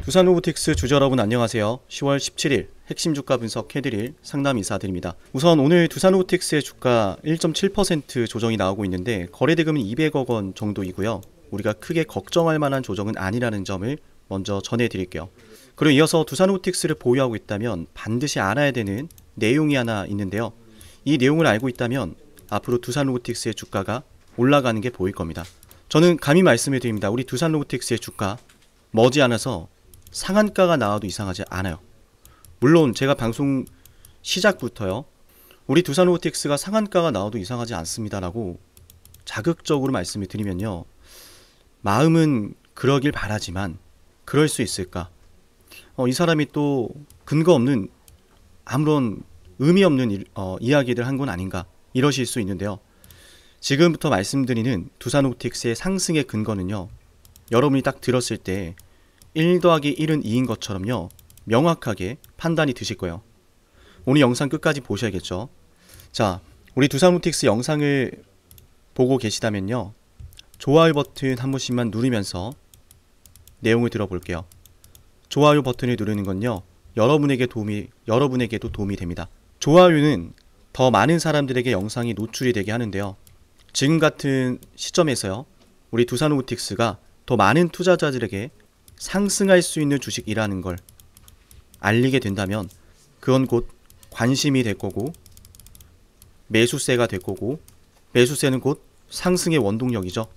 두산로보틱스 주주 여러분 안녕하세요. 10월 17일 핵심 주가 분석해드릴 상담 인사드립니다. 우선 오늘 두산로보틱스의 주가 1.7% 조정이 나오고 있는데 거래대금은 200억 원 정도이고요. 우리가 크게 걱정할 만한 조정은 아니라는 점을 먼저 전해드릴게요. 그리고 이어서 두산로보틱스를 보유하고 있다면 반드시 알아야 되는 내용이 하나 있는데요. 이 내용을 알고 있다면 앞으로 두산로보틱스의 주가가 올라가는 게 보일 겁니다. 저는 감히 말씀을 드립니다. 우리 두산로보틱스의 주가 머지않아서 상한가가 나와도 이상하지 않아요. 물론 제가 방송 시작부터요, 우리 두산로보틱스가 상한가가 나와도 이상하지 않습니다라고 자극적으로 말씀을 드리면요, 마음은 그러길 바라지만 그럴 수 있을까? 이 사람이 또 근거 없는 아무런 의미 없는 이야기들 한 건 아닌가 이러실 수 있는데요. 지금부터 말씀드리는 두산로보틱스의 상승의 근거는요, 여러분이 딱 들었을 때 1 더하기 1은 2인 것처럼요, 명확하게 판단이 드실 거예요. 오늘 영상 끝까지 보셔야겠죠. 자, 우리 두산로보틱스 영상을 보고 계시다면요, 좋아요 버튼 한 번씩만 누르면서 내용을 들어볼게요. 좋아요 버튼을 누르는 건요, 여러분에게도 도움이 됩니다. 좋아요는 더 많은 사람들에게 영상이 노출이 되게 하는데요. 지금 같은 시점에서요, 우리 두산로보틱스가 더 많은 투자자들에게 상승할 수 있는 주식이라는 걸 알리게 된다면 그건 곧 관심이 될 거고, 매수세가 될 거고, 매수세는 곧 상승의 원동력이죠.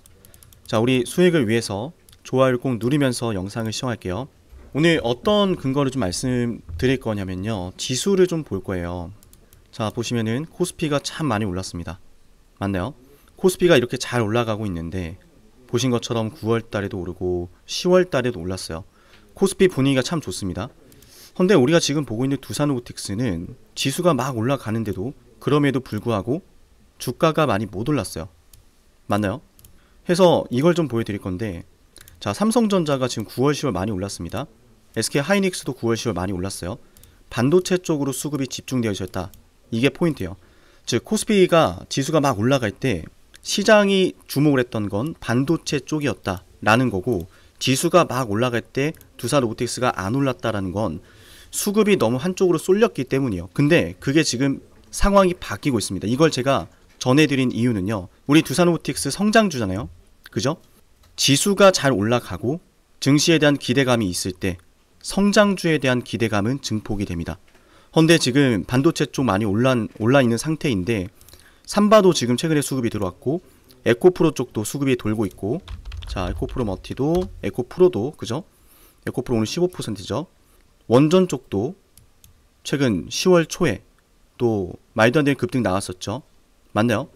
자, 우리 수익을 위해서 좋아요를 꼭 누르면서 영상을 시청할게요. 오늘 어떤 근거를 좀 말씀드릴 거냐면요, 지수를 좀 볼 거예요. 자, 보시면은 코스피가 참 많이 올랐습니다. 맞나요? 코스피가 이렇게 잘 올라가고 있는데 보신 것처럼 9월 달에도 오르고 10월 달에도 올랐어요. 코스피 분위기가 참 좋습니다. 근데 우리가 지금 보고 있는 두산로보틱스는 지수가 막 올라가는데도 그럼에도 불구하고 주가가 많이 못 올랐어요. 맞나요? 해서 이걸 좀 보여드릴 건데, 자, 삼성전자가 지금 9월 10월 많이 올랐습니다. SK하이닉스도 9월 10월 많이 올랐어요. 반도체 쪽으로 수급이 집중되어 있었다, 이게 포인트예요. 즉 코스피가 지수가 막 올라갈 때 시장이 주목을 했던 건 반도체 쪽이었다 라는 거고, 지수가 막 올라갈 때 두산로보틱스가 안 올랐다라는 건 수급이 너무 한쪽으로 쏠렸기 때문이에요. 근데 그게 지금 상황이 바뀌고 있습니다. 이걸 제가 전해드린 이유는요, 우리 두산로보틱스 성장주잖아요, 그죠? 지수가 잘 올라가고 증시에 대한 기대감이 있을 때 성장주에 대한 기대감은 증폭이 됩니다. 근데 지금 반도체 쪽 많이 올라 있는 상태인데, 삼바도 지금 최근에 수급이 들어왔고, 에코프로 쪽도 수급이 돌고 있고, 자, 에코프로 머티도, 에코프로도, 그죠? 에코프로 오늘 15%죠. 원전 쪽도 최근 10월 초에 또 말도 안 되는 급등 나왔었죠. 맞나요?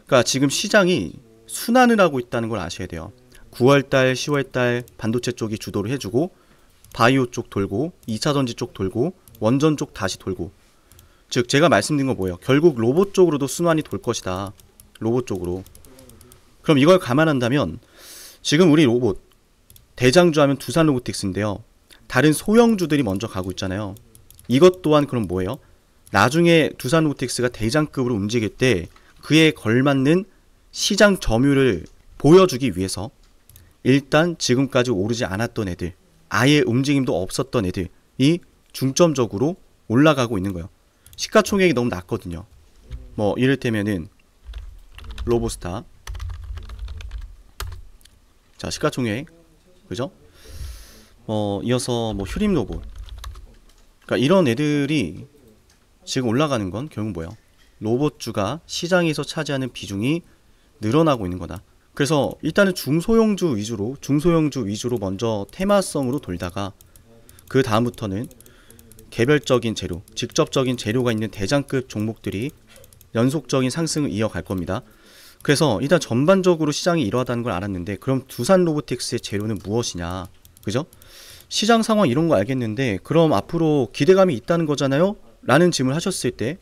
그러니까 지금 시장이 순환을 하고 있다는 걸 아셔야 돼요. 9월달, 10월달 반도체 쪽이 주도를 해주고, 바이오 쪽 돌고, 2차전지 쪽 돌고, 원전 쪽 다시 돌고, 즉 제가 말씀드린 건 뭐예요? 결국 로봇 쪽으로도 순환이 돌 것이다. 로봇 쪽으로. 그럼 이걸 감안한다면 지금 우리 로봇 대장주 하면 두산로보틱스인데요, 다른 소형주들이 먼저 가고 있잖아요. 이것 또한 그럼 뭐예요? 나중에 두산로보틱스가 대장급으로 움직일 때 그에 걸맞는 시장 점유율을 보여주기 위해서 일단 지금까지 오르지 않았던 애들, 아예 움직임도 없었던 애들이 중점적으로 올라가고 있는 거예요. 시가총액이 너무 낮거든요. 뭐 이를테면은 로보스타, 자, 시가총액, 그죠? 이어서 뭐 휴림로봇, 그러니까 이런 애들이 지금 올라가는 건 결국 뭐예요? 로봇주가 시장에서 차지하는 비중이 늘어나고 있는 거다. 그래서 일단은 중소형주 위주로 먼저 테마성으로 돌다가 그 다음부터는 개별적인 재료, 직접적인 재료가 있는 대장급 종목들이 연속적인 상승을 이어갈 겁니다. 그래서 일단 전반적으로 시장이 이러하다는 걸 알았는데, 그럼 두산로보틱스의 재료는 무엇이냐, 그죠? 시장 상황 이런 거 알겠는데 그럼 앞으로 기대감이 있다는 거잖아요? 라는 질문을 하셨을 때,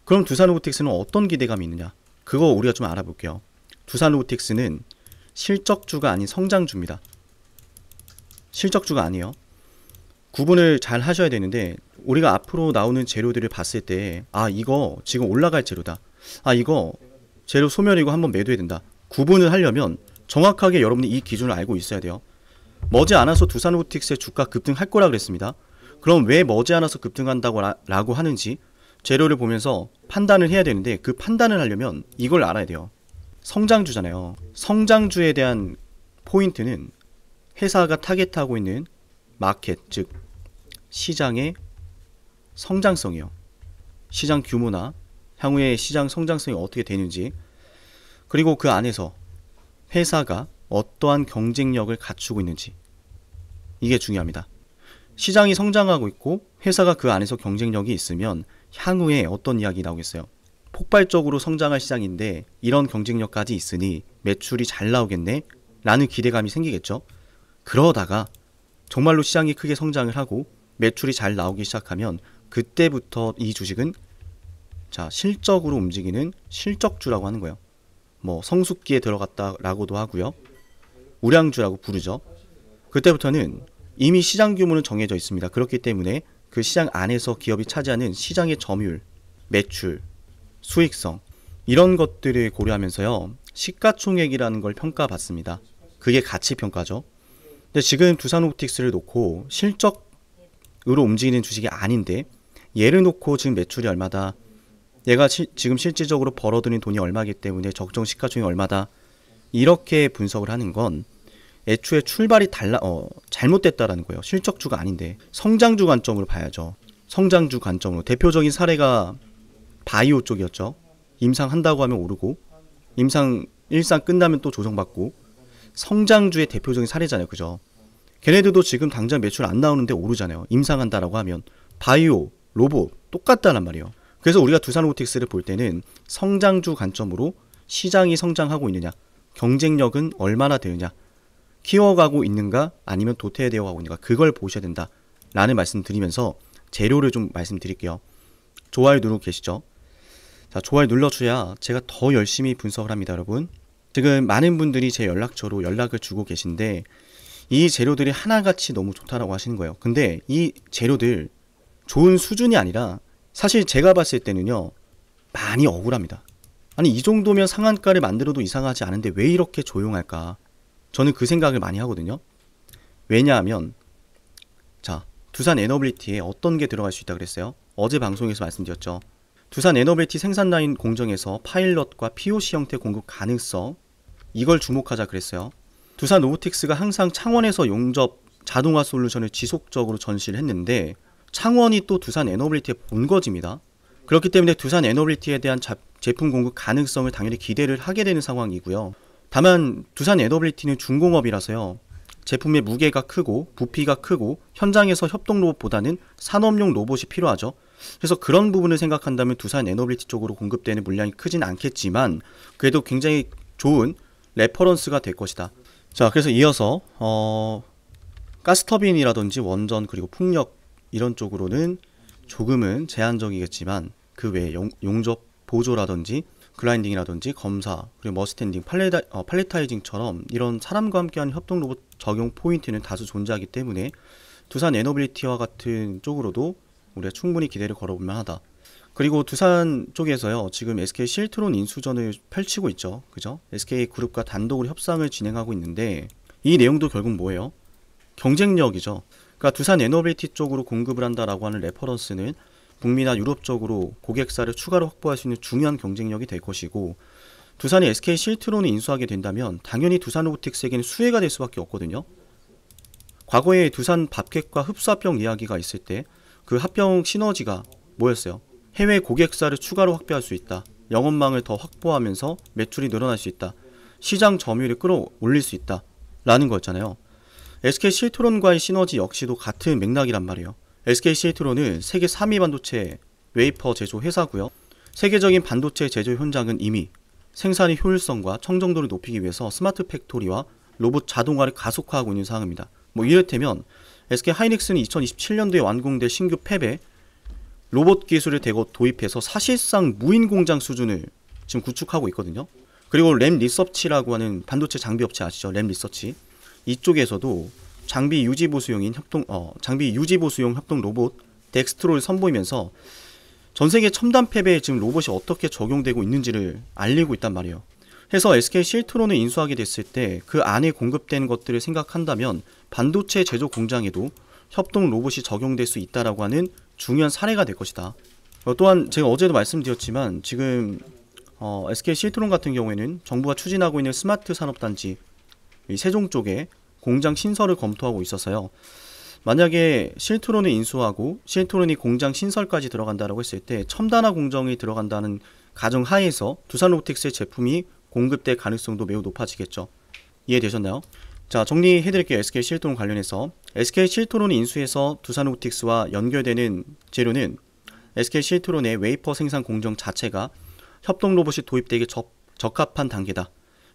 그럼 두산로보틱스는 어떤 기대감이 있느냐, 그거 우리가 좀 알아볼게요. 두산로보틱스는 실적주가 아닌 성장주입니다. 실적주가 아니에요. 구분을 잘 하셔야 되는데, 우리가 앞으로 나오는 재료들을 봤을 때, 아, 이거 지금 올라갈 재료다, 아, 이거 재료 소멸이고 한번 매도해야 된다, 구분을 하려면 정확하게 여러분이 이 기준을 알고 있어야 돼요. 머지않아서 두산로보틱스의 주가 급등할 거라 그랬습니다. 그럼 왜 머지않아서 급등한다고 라고 하는지 재료를 보면서 판단을 해야 되는데, 그 판단을 하려면 이걸 알아야 돼요. 성장주잖아요. 성장주에 대한 포인트는 회사가 타겟하고 있는 마켓, 즉 시장의 성장성이요. 시장 규모나 향후의 시장 성장성이 어떻게 되는지, 그리고 그 안에서 회사가 어떠한 경쟁력을 갖추고 있는지, 이게 중요합니다. 시장이 성장하고 있고 회사가 그 안에서 경쟁력이 있으면 향후에 어떤 이야기 나오겠어요? 폭발적으로 성장할 시장인데 이런 경쟁력까지 있으니 매출이 잘 나오겠네? 라는 기대감이 생기겠죠. 그러다가 정말로 시장이 크게 성장을 하고 매출이 잘 나오기 시작하면 그때부터 이 주식은 실적으로 움직이는 실적주라고 하는 거예요. 뭐 성숙기에 들어갔다라고도 하고요. 우량주라고 부르죠. 그때부터는 이미 시장 규모는 정해져 있습니다. 그렇기 때문에 그 시장 안에서 기업이 차지하는 시장의 점유율, 매출, 수익성, 이런 것들을 고려하면서요, 시가총액이라는 걸 평가받습니다. 그게 가치평가죠. 근데 지금 두산로보틱스를 놓고 실적으로 움직이는 주식이 아닌데 얘를 놓고 지금 매출이 얼마다, 얘가 지금 실질적으로 벌어들인 돈이 얼마이기 때문에 적정 시가총액이 얼마다, 이렇게 분석을 하는 건 애초에 출발이 잘못됐다라는 거예요. 실적주가 아닌데 성장주 관점으로 봐야죠. 성장주 관점으로. 대표적인 사례가 바이오 쪽이었죠. 임상한다고 하면 오르고 일상 끝나면 또 조정받고, 성장주의 대표적인 사례잖아요. 그죠? 걔네들도 지금 당장 매출 안 나오는데 오르잖아요. 임상한다라고 하면. 바이오, 로봇 똑같다란 말이에요. 그래서 우리가 두산로보틱스를 볼 때는 성장주 관점으로 시장이 성장하고 있느냐, 경쟁력은 얼마나 되느냐, 키워가고 있는가 아니면 도태되어 가고 있는가, 그걸 보셔야 된다 라는 말씀 드리면서 재료를 좀 말씀드릴게요. 좋아요 누르고 계시죠? 자, 좋아요 눌러줘야 제가 더 열심히 분석을 합니다. 여러분, 지금 많은 분들이 제 연락처로 연락을 주고 계신데 이 재료들이 하나같이 너무 좋다라고 하시는 거예요. 근데 이 재료들 좋은 수준이 아니라 사실 제가 봤을 때는요, 많이 억울합니다. 아니, 이 정도면 상한가를 만들어도 이상하지 않은데 왜 이렇게 조용할까? 저는 그 생각을 많이 하거든요. 왜냐하면 두산 에너빌리티에 어떤 게 들어갈 수 있다 그랬어요? 어제 방송에서 말씀드렸죠. 두산 에너빌리티 생산 라인 공정에서 파일럿과 POC 형태 공급 가능성, 이걸 주목하자 그랬어요. 두산 로보틱스가 항상 창원에서 용접 자동화 솔루션을 지속적으로 전시를 했는데 창원이 또 두산 에너빌리티의 본거지입니다. 그렇기 때문에 두산 에너빌리티에 대한 제품 공급 가능성을 당연히 기대를 하게 되는 상황이고요. 다만 두산 에너빌리티는 중공업이라서요, 제품의 무게가 크고 부피가 크고 현장에서 협동 로봇보다는 산업용 로봇이 필요하죠. 그래서 그런 부분을 생각한다면 두산 에너빌리티 쪽으로 공급되는 물량이 크진 않겠지만 그래도 굉장히 좋은 레퍼런스가 될 것이다. 자, 그래서 이어서 가스터빈이라든지 원전 그리고 풍력 이런 쪽으로는 조금은 제한적이겠지만 그 외에 용접 보조라든지 글라인딩이라든지 검사, 그리고 머스탠딩, 팔레타이징처럼 이런 사람과 함께하는 협동 로봇 적용 포인트는 다수 존재하기 때문에 두산 에너빌리티와 같은 쪽으로도 우리가 충분히 기대를 걸어볼만 하다. 그리고 두산 쪽에서요, 지금 SK 실트론 인수전을 펼치고 있죠. 그죠? SK그룹과 단독으로 협상을 진행하고 있는데 이 내용도 결국 뭐예요? 경쟁력이죠. 그러니까 두산 에너빌리티 쪽으로 공급을 한다라고 하는 레퍼런스는 북미나 유럽 쪽으로 고객사를 추가로 확보할 수 있는 중요한 경쟁력이 될 것이고, 두산이 SK 실트론을 인수하게 된다면 당연히 두산로보틱스에게는 수혜가 될 수밖에 없거든요. 과거에 두산 밥켓과 흡수합병 이야기가 있을 때 그 합병 시너지가 뭐였어요? 해외 고객사를 추가로 확보할 수 있다. 영업망을 더 확보하면서 매출이 늘어날 수 있다. 시장 점유율을 끌어올릴 수 있다. 라는 거였잖아요. SK 실트론과의 시너지 역시도 같은 맥락이란 말이에요. SK 실트론은 세계 3위 반도체 웨이퍼 제조 회사고요. 세계적인 반도체 제조 현장은 이미 생산의 효율성과 청정도를 높이기 위해서 스마트 팩토리와 로봇 자동화를 가속화하고 있는 상황입니다. 뭐 이를테면 SK 하이닉스는 2027년도에 완공될 신규 팹에 로봇 기술을 대거 도입해서 사실상 무인 공장 수준을 지금 구축하고 있거든요. 그리고 램 리서치라고 하는 반도체 장비 업체 아시죠? 램 리서치. 이쪽에서도 장비 유지 보수용 협동 로봇 덱스트로를 선보이면서 전 세계 첨단 팹에 지금 로봇이 어떻게 적용되고 있는지를 알리고 있단 말이에요. 해서 SK 실트론을 인수하게 됐을 때 그 안에 공급된 것들을 생각한다면 반도체 제조 공장에도 협동 로봇이 적용될 수 있다라고 하는 중요한 사례가 될 것이다. 또한 제가 어제도 말씀드렸지만 지금 SK 실트론 같은 경우에는 정부가 추진하고 있는 스마트 산업단지 이 세종 쪽에 공장 신설을 검토하고 있어서요. 만약에 실트론을 인수하고 실트론이 공장 신설까지 들어간다고 했을 때 첨단화 공정이 들어간다는 가정하에서 두산로보틱스의 제품이 공급될 가능성도 매우 높아지겠죠. 이해되셨나요? 자, 정리해드릴게요. SK 실트론 관련해서 SK 실트론 인수해서 두산로보틱스와 연결되는 재료는 SK 실트론의 웨이퍼 생산 공정 자체가 협동 로봇이 도입되기 적합한 단계다.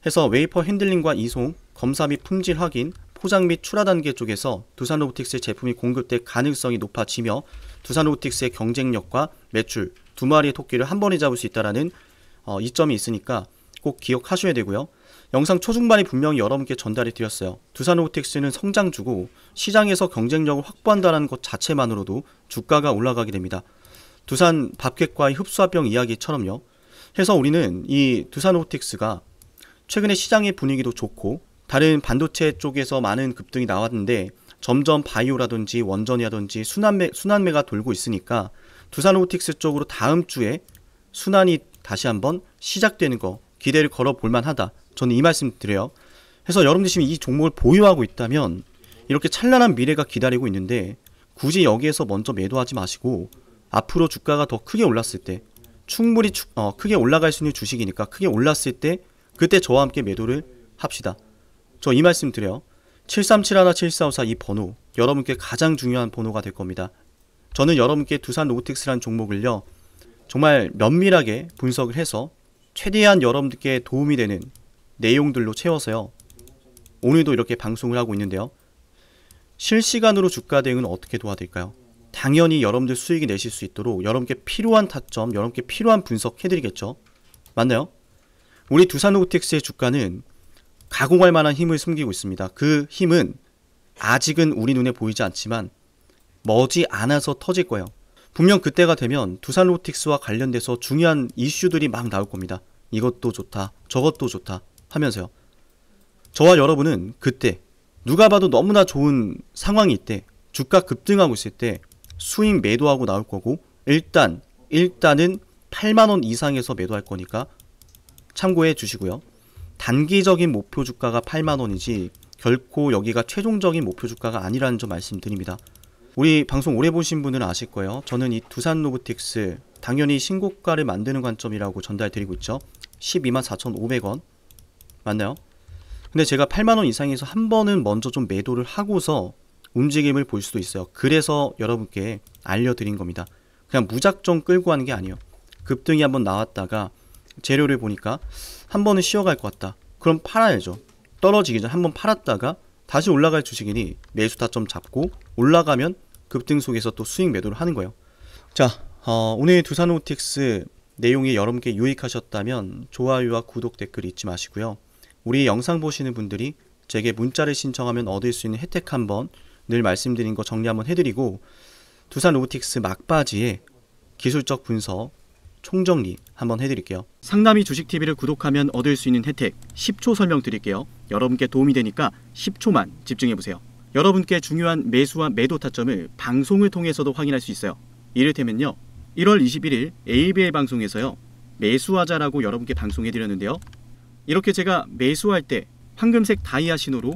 해서 웨이퍼 핸들링과 이송, 검사 및 품질 확인, 포장 및 출하 단계 쪽에서 두산로보틱스의 제품이 공급될 가능성이 높아지며 두산로보틱스의 경쟁력과 매출 두 마리의 토끼를 한 번에 잡을 수 있다는 이점이 있으니까 꼭 기억하셔야 되고요. 영상 초중반에 분명히 여러분께 전달해 드렸어요. 두산로보틱스는 성장주고 시장에서 경쟁력을 확보한다는 것 자체만으로도 주가가 올라가게 됩니다. 두산 밥객과의 흡수합병 이야기처럼요. 해서 우리는 이 두산로보틱스가 최근에 시장의 분위기도 좋고 다른 반도체 쪽에서 많은 급등이 나왔는데 점점 바이오라든지 원전이라든지 순환매가 돌고 있으니까 두산로보틱스 쪽으로 다음 주에 순환이 다시 한번 시작되는 거 기대를 걸어볼 만하다. 저는 이 말씀 드려요. 그래서 여러분들 지금 이 종목을 보유하고 있다면 이렇게 찬란한 미래가 기다리고 있는데 굳이 여기에서 먼저 매도하지 마시고 앞으로 주가가 더 크게 올랐을 때 충분히 크게 올라갈 수 있는 주식이니까 크게 올랐을 때 그때 저와 함께 매도를 합시다. 저 이 말씀 드려요. 7371-7454 이 번호 여러분께 가장 중요한 번호가 될 겁니다. 저는 여러분께 두산로보틱스라는 종목을요 정말 면밀하게 분석을 해서 최대한 여러분들께 도움이 되는 내용들로 채워서요 오늘도 이렇게 방송을 하고 있는데요. 실시간으로 주가 대응은 어떻게 도와드릴까요? 당연히 여러분들 수익이 내실 수 있도록 여러분께 필요한 타점, 여러분께 필요한 분석 해드리겠죠. 맞나요? 우리 두산로보틱스의 주가는 가공할 만한 힘을 숨기고 있습니다. 그 힘은 아직은 우리 눈에 보이지 않지만 머지 않아서 터질 거예요. 분명 그때가 되면 두산로보틱스와 관련돼서 중요한 이슈들이 막 나올 겁니다. 이것도 좋다, 저것도 좋다 하면서요. 저와 여러분은 그때 누가 봐도 너무나 좋은 상황이 있대 주가 급등하고 있을 때 수익 매도하고 나올 거고 일단은 8만원 이상에서 매도할 거니까 참고해 주시고요. 단기적인 목표 주가가 8만원이지 결코 여기가 최종적인 목표 주가가 아니라는 점 말씀드립니다. 우리 방송 오래 보신 분들은 아실 거예요. 저는 이 두산로보틱스 당연히 신고가를 만드는 관점이라고 전달드리고 있죠. 124,500원 맞나요? 근데 제가 8만원 이상에서 한 번은 먼저 좀 매도를 하고서 움직임을 볼 수도 있어요. 그래서 여러분께 알려드린 겁니다. 그냥 무작정 끌고 가는 게 아니에요. 급등이 한번 나왔다가 재료를 보니까 한 번은 쉬어갈 것 같다. 그럼 팔아야죠. 떨어지기 전 한번 팔았다가 다시 올라갈 주식이니 매수 타점 잡고 올라가면 급등 속에서 또 수익 매도를 하는 거예요. 자, 오늘 두산로보틱스 내용이 여러분께 유익하셨다면 좋아요와 구독 댓글 잊지 마시고요. 우리 영상 보시는 분들이 제게 문자를 신청하면 얻을 수 있는 혜택 한번 늘 말씀드린 거 정리 한번 해드리고 두산로보틱스 막바지에 기술적 분석 총정리 한번 해드릴게요. 상남이 주식TV를 구독하면 얻을 수 있는 혜택 10초 설명드릴게요. 여러분께 도움이 되니까 10초만 집중해보세요. 여러분께 중요한 매수와 매도 타점을 방송을 통해서도 확인할 수 있어요. 이를테면요 1월 21일 ABL 방송에서요 매수하자라고 여러분께 방송해드렸는데요. 이렇게 제가 매수할 때 황금색 다이아 신호로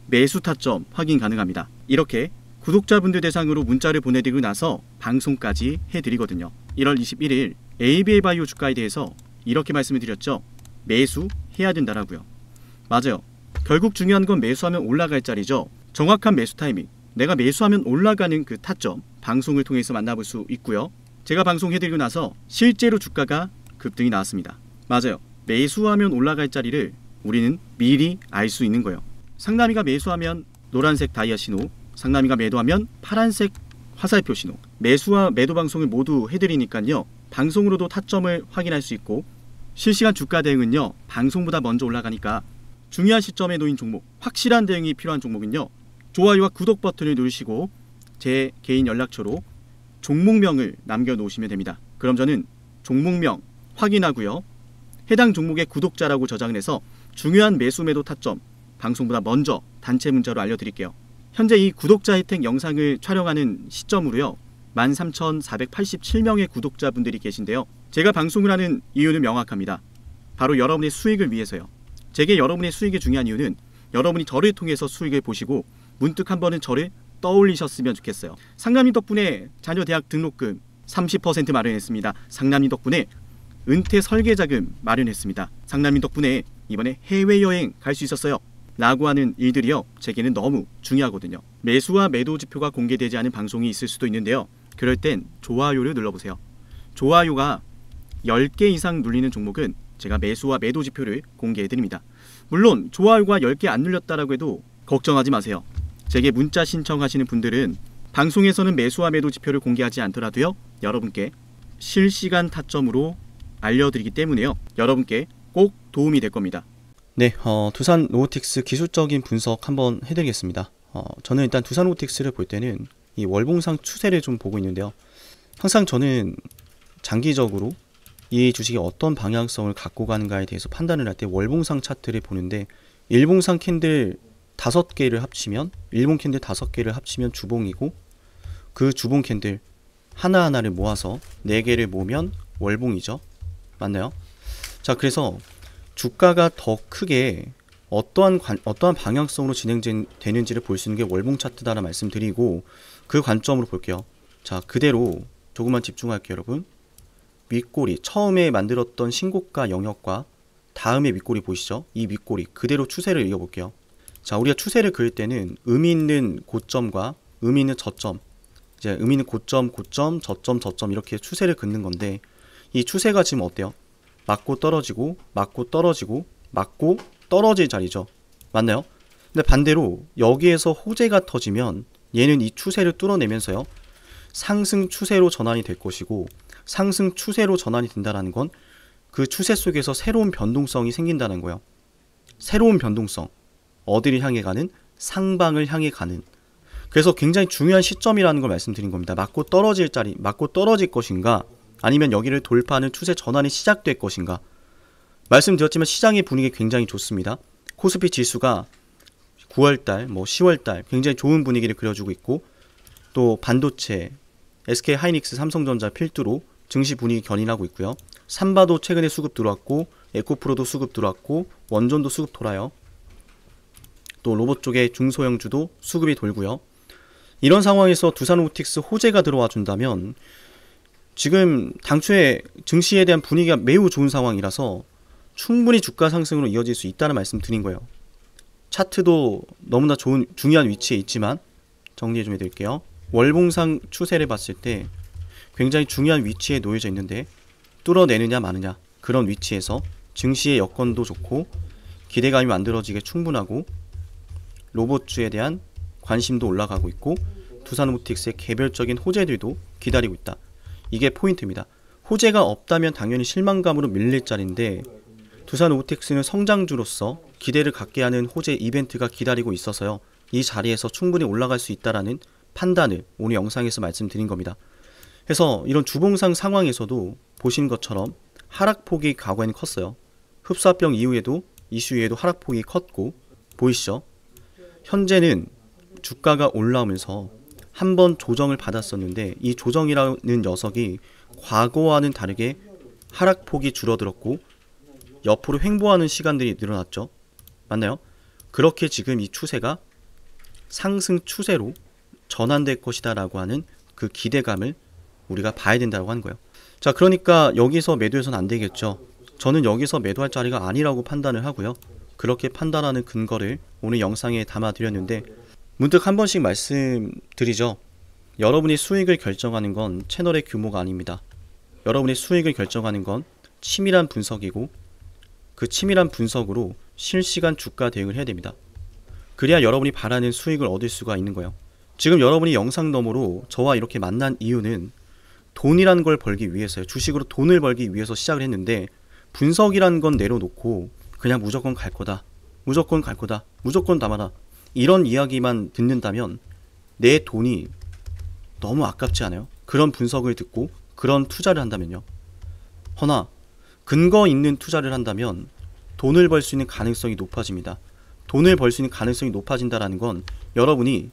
매수 타점 확인 가능합니다. 이렇게 구독자분들 대상으로 문자를 보내드리고 나서 방송까지 해드리거든요. 1월 21일 ABL 바이오 주가에 대해서 이렇게 말씀을 드렸죠. 매수해야 된다라고요. 맞아요. 결국 중요한 건 매수하면 올라갈 자리죠. 정확한 매수 타이밍, 내가 매수하면 올라가는 그 타점 방송을 통해서 만나볼 수 있고요. 제가 방송해드리고 나서 실제로 주가가 급등이 나왔습니다. 맞아요. 매수하면 올라갈 자리를 우리는 미리 알 수 있는 거예요. 상남이가 매수하면 노란색 다이아 신호, 상남이가 매도하면 파란색 화살표 신호, 매수와 매도 방송을 모두 해드리니까요. 방송으로도 타점을 확인할 수 있고 실시간 주가 대응은요. 방송보다 먼저 올라가니까 중요한 시점에 놓인 종목, 확실한 대응이 필요한 종목은요. 좋아요와 구독 버튼을 누르시고 제 개인 연락처로 종목명을 남겨놓으시면 됩니다. 그럼 저는 종목명 확인하고요. 해당 종목의 구독자라고 저장을 해서 중요한 매수 매도 타점 방송보다 먼저 단체 문자로 알려드릴게요. 현재 이 구독자 혜택 영상을 촬영하는 시점으로요 13,487명의 구독자분들이 계신데요. 제가 방송을 하는 이유는 명확합니다. 바로 여러분의 수익을 위해서요. 제게 여러분의 수익이 중요한 이유는 여러분이 저를 통해서 수익을 보시고 문득 한 번은 저를 떠올리셨으면 좋겠어요. 상남님 덕분에 자녀 대학 등록금 30% 마련했습니다. 상남님 덕분에 은퇴 설계자금 마련했습니다. 상남님 덕분에 이번에 해외여행 갈 수 있었어요. 라고 하는 일들이요 제게는 너무 중요하거든요. 매수와 매도 지표가 공개되지 않은 방송이 있을 수도 있는데요. 그럴 땐 좋아요를 눌러보세요. 좋아요가 10개 이상 눌리는 종목은 제가 매수와 매도 지표를 공개해드립니다. 물론 좋아요가 10개 안 눌렸다라고 해도 걱정하지 마세요. 제게 문자 신청하시는 분들은 방송에서는 매수와 매도 지표를 공개하지 않더라도요 여러분께 실시간 타점으로 알려드리기 때문에요 여러분께 꼭 도움이 될 겁니다. 네, 두산 로보틱스 기술적인 분석 한번 해드리겠습니다. 저는 일단 두산 로보틱스를 볼 때는 이 월봉상 추세를 좀 보고 있는데요. 항상 저는 장기적으로 이 주식이 어떤 방향성을 갖고 가는가에 대해서 판단을 할 때 월봉상 차트를 보는데 일봉상 캔들 5개를 합치면 일봉 캔들 5개를 합치면 주봉이고 그 주봉 캔들 하나하나를 모아서 4개를 모으면 월봉이죠. 맞나요? 자, 그래서 주가가 더 크게 어떠한 방향성으로 진행되는지를 볼 수 있는 게 월봉 차트다라는 말씀드리고 그 관점으로 볼게요. 자, 그대로 조금만 집중할게요, 여러분. 윗꼬리, 처음에 만들었던 신고가 영역과 다음에 윗꼬리 보이시죠? 이 윗꼬리 그대로 추세를 이어볼게요. 자, 우리가 추세를 그릴 때는 의미 있는 고점과 의미 있는 저점, 이제 의미 있는 고점, 저점 이렇게 추세를 긋는 건데 이 추세가 지금 어때요? 맞고 떨어지고 맞고 떨어지고 맞고 떨어질 자리죠. 맞나요? 근데 반대로 여기에서 호재가 터지면 얘는 이 추세를 뚫어내면서요 상승 추세로 전환이 될 것이고 상승 추세로 전환이 된다는 건 그 추세 속에서 새로운 변동성이 생긴다는 거예요. 새로운 변동성. 어디를 향해 가는? 상방을 향해 가는. 그래서 굉장히 중요한 시점이라는 걸 말씀드린 겁니다. 맞고 떨어질 자리, 맞고 떨어질 것인가 아니면 여기를 돌파하는 추세 전환이 시작될 것인가. 말씀드렸지만 시장의 분위기 굉장히 좋습니다. 코스피 지수가 9월달, 10월달 굉장히 좋은 분위기를 그려주고 있고 또 반도체, SK 하이닉스, 삼성전자 필두로 증시 분위기 견인하고 있고요. 삼바도 최근에 수급 들어왔고 에코프로도 수급 들어왔고 원전도 수급 돌아요. 또 로봇 쪽에 중소형주도 수급이 돌고요. 이런 상황에서 두산로보틱스 호재가 들어와 준다면 지금 당초에 증시에 대한 분위기가 매우 좋은 상황이라서 충분히 주가 상승으로 이어질 수 있다는 말씀 드린 거예요. 차트도 너무나 중요한 위치에 있지만 정리해 좀 해드릴게요. 월봉상 추세를 봤을 때 굉장히 중요한 위치에 놓여져 있는데 뚫어내느냐 마느냐 그런 위치에서 증시의 여건도 좋고 기대감이 만들어지게 충분하고 로봇주에 대한 관심도 올라가고 있고 두산로보틱스의 개별적인 호재들도 기다리고 있다. 이게 포인트입니다. 호재가 없다면 당연히 실망감으로 밀릴 자리인데 두산로보틱스는 성장주로서 기대를 갖게 하는 호재 이벤트가 기다리고 있어서요. 이 자리에서 충분히 올라갈 수 있다라는 판단을 오늘 영상에서 말씀드린 겁니다. 그래서 이런 주봉상 상황에서도 보신 것처럼 하락폭이 과거에는 컸어요. 흡사병 이후에도 이슈 이후에도 하락폭이 컸고 보이시죠? 현재는 주가가 올라오면서 한번 조정을 받았었는데 이 조정이라는 녀석이 과거와는 다르게 하락폭이 줄어들었고 옆으로 횡보하는 시간들이 늘어났죠. 맞나요? 그렇게 지금 이 추세가 상승 추세로 전환될 것이다 라고 하는 그 기대감을 우리가 봐야 된다고 하는 거예요. 자, 그러니까 여기서 매도해서는 안 되겠죠. 저는 여기서 매도할 자리가 아니라고 판단을 하고요. 그렇게 판단하는 근거를 오늘 영상에 담아드렸는데 문득 한 번씩 말씀드리죠. 여러분이 수익을 결정하는 건 채널의 규모가 아닙니다. 여러분의 수익을 결정하는 건 치밀한 분석이고 그 치밀한 분석으로 실시간 주가 대응을 해야 됩니다. 그래야 여러분이 바라는 수익을 얻을 수가 있는 거예요. 지금 여러분이 영상 너머로 저와 이렇게 만난 이유는 돈이라는 걸 벌기 위해서요. 주식으로 돈을 벌기 위해서 시작을 했는데 분석이라는 건 내려놓고 그냥 무조건 갈 거다. 무조건 갈 거다. 무조건 담아라. 이런 이야기만 듣는다면 내 돈이 너무 아깝지 않아요? 그런 분석을 듣고 그런 투자를 한다면요. 허나 근거 있는 투자를 한다면 돈을 벌 수 있는 가능성이 높아집니다. 돈을 벌 수 있는 가능성이 높아진다는 건 여러분이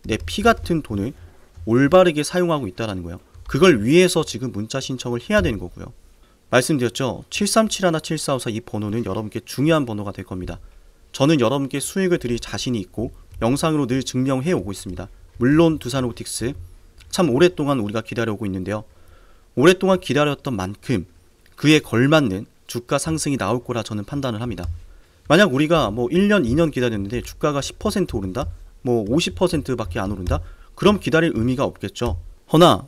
내 피 같은 돈을 올바르게 사용하고 있다는 거예요. 그걸 위해서 지금 문자 신청을 해야 되는 거고요. 말씀드렸죠. 7371-7454 이 번호는 여러분께 중요한 번호가 될 겁니다. 저는 여러분께 수익을 드릴 자신이 있고 영상으로 늘 증명해 오고 있습니다. 물론 두산로보틱스 참 오랫동안 우리가 기다려오고 있는데요. 오랫동안 기다렸던 만큼 그에 걸맞는 주가 상승이 나올 거라 저는 판단을 합니다. 만약 우리가 뭐 1년, 2년 기다렸는데 주가가 10% 오른다? 뭐 50%밖에 안 오른다? 그럼 기다릴 의미가 없겠죠. 허나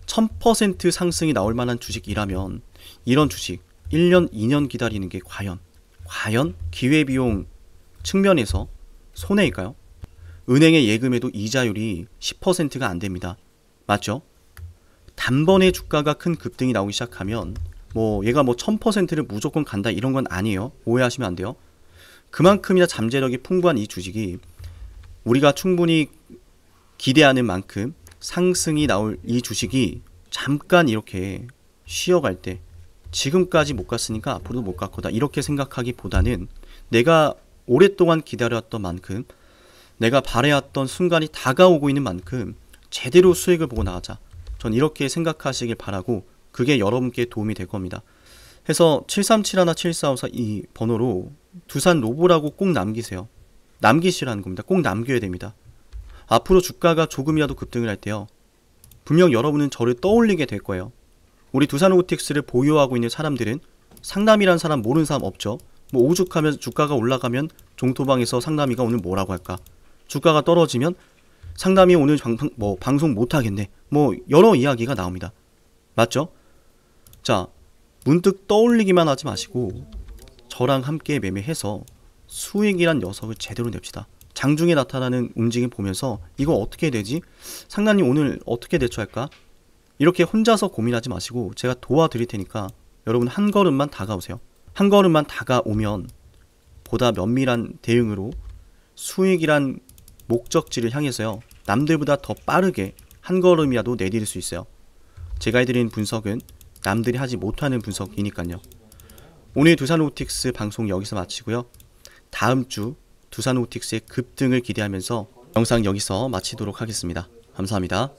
1000% 상승이 나올 만한 주식이라면 이런 주식 1년, 2년 기다리는 게 과연 기회비용 측면에서 손해일까요? 은행의 예금에도 이자율이 10%가 안 됩니다. 맞죠? 단번에 주가가 큰 급등이 나오기 시작하면 뭐 얘가 뭐 1000%를 무조건 간다 이런 건 아니에요. 오해하시면 안 돼요. 그만큼이나 잠재력이 풍부한 이 주식이 우리가 충분히 기대하는 만큼 상승이 나올 이 주식이 잠깐 이렇게 쉬어갈 때 지금까지 못 갔으니까 앞으로도 못 갈 거다 이렇게 생각하기보다는 내가 오랫동안 기다렸던 만큼 내가 바래왔던 순간이 다가오고 있는 만큼 제대로 수익을 보고 나가자. 전 이렇게 생각하시길 바라고 그게 여러분께 도움이 될 겁니다. 해서 7371-7454 이 번호로 두산로보라고 꼭 남기세요. 남기시라는 겁니다. 꼭 남겨야 됩니다. 앞으로 주가가 조금이라도 급등을 할 때요. 분명 여러분은 저를 떠올리게 될 거예요. 우리 두산로보틱스를 보유하고 있는 사람들은 상남이란 사람 모르는 사람 없죠. 뭐 오죽하면 주가가 올라가면 종토방에서 상남이가 오늘 뭐라고 할까? 주가가 떨어지면 상남이 오늘 방송 못하겠네. 뭐 여러 이야기가 나옵니다. 맞죠? 자, 문득 떠올리기만 하지 마시고 저랑 함께 매매해서 수익이란 녀석을 제대로 냅시다. 장중에 나타나는 움직임 보면서 이거 어떻게 해야 되지? 상남님 오늘 어떻게 대처할까? 이렇게 혼자서 고민하지 마시고 제가 도와드릴 테니까 여러분 한 걸음만 다가오세요. 한 걸음만 다가오면 보다 면밀한 대응으로 수익이란 목적지를 향해서요. 남들보다 더 빠르게 한 걸음이라도 내디딜 수 있어요. 제가 해드린 분석은 남들이 하지 못하는 분석이니까요. 오늘 두산로보틱스 방송 여기서 마치고요. 다음 주 두산로보틱스의 급등을 기대하면서 영상 여기서 마치도록 하겠습니다. 감사합니다.